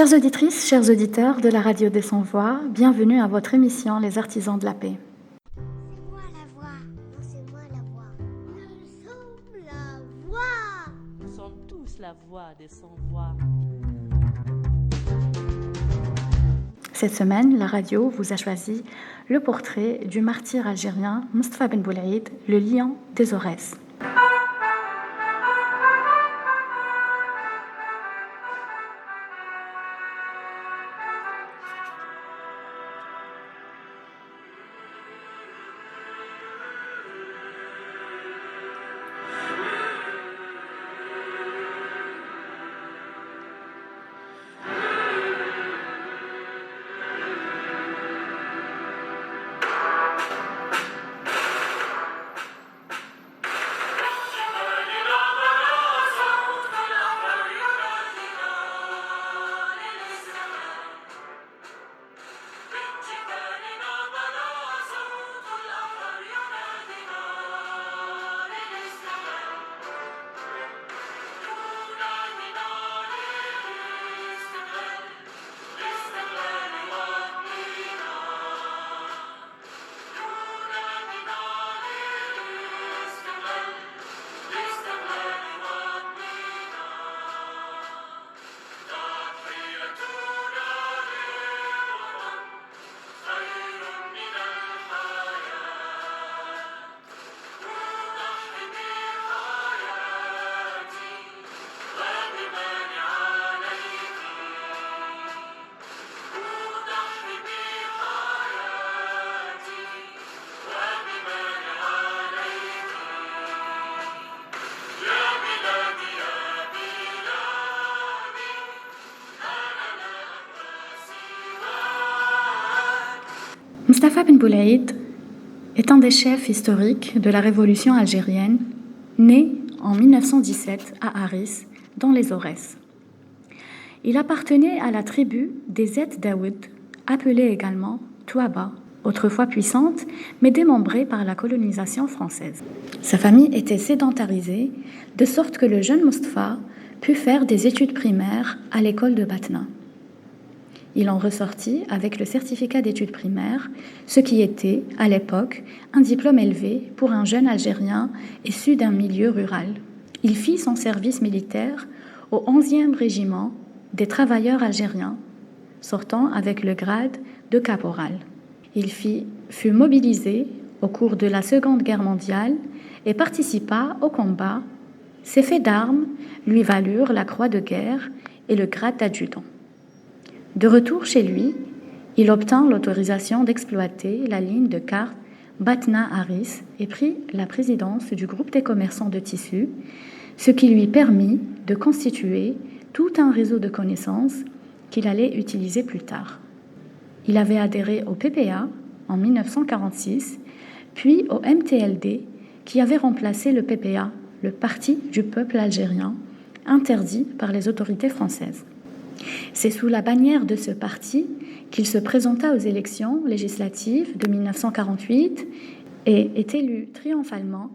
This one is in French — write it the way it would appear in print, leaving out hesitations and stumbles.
Chères auditrices, chers auditeurs de la radio des Sans-Voix, bienvenue à votre émission Les Artisans de la Paix. C'est moi la voix. Non, c'est moi la voix. Nous sommes la voix. Nous sommes tous la voix des sans-voix. Cette semaine, la radio vous a choisi le portrait du martyr algérien Mustapha Ben Boulaïd, le lion des Aurès. Mustapha Ben Boulaïd est un des chefs historiques de la révolution algérienne, né en 1917 à Harris, dans les Aurès. Il appartenait à la tribu des Zet Daoud, appelée également Touaba, autrefois puissante, mais démembrée par la colonisation française. Sa famille était sédentarisée, de sorte que le jeune Mustapha put faire des études primaires à l'école de Batna. Il en ressortit avec le certificat d'études primaires, ce qui était, à l'époque, un diplôme élevé pour un jeune Algérien issu d'un milieu rural. Il fit son service militaire au 11e régiment des travailleurs algériens, sortant avec le grade de caporal. Il fut mobilisé au cours de la Seconde Guerre mondiale et participa au combat. Ses faits d'armes lui valurent la croix de guerre et le grade d'adjudant. De retour chez lui, il obtint l'autorisation d'exploiter la ligne de carte Batna-Harris et prit la présidence du groupe des commerçants de tissus, ce qui lui permit de constituer tout un réseau de connaissances qu'il allait utiliser plus tard. Il avait adhéré au PPA en 1946, puis au MTLD, qui avait remplacé le PPA, le Parti du peuple algérien, interdit par les autorités françaises. C'est sous la bannière de ce parti qu'il se présenta aux élections législatives de 1948 et est élu triomphalement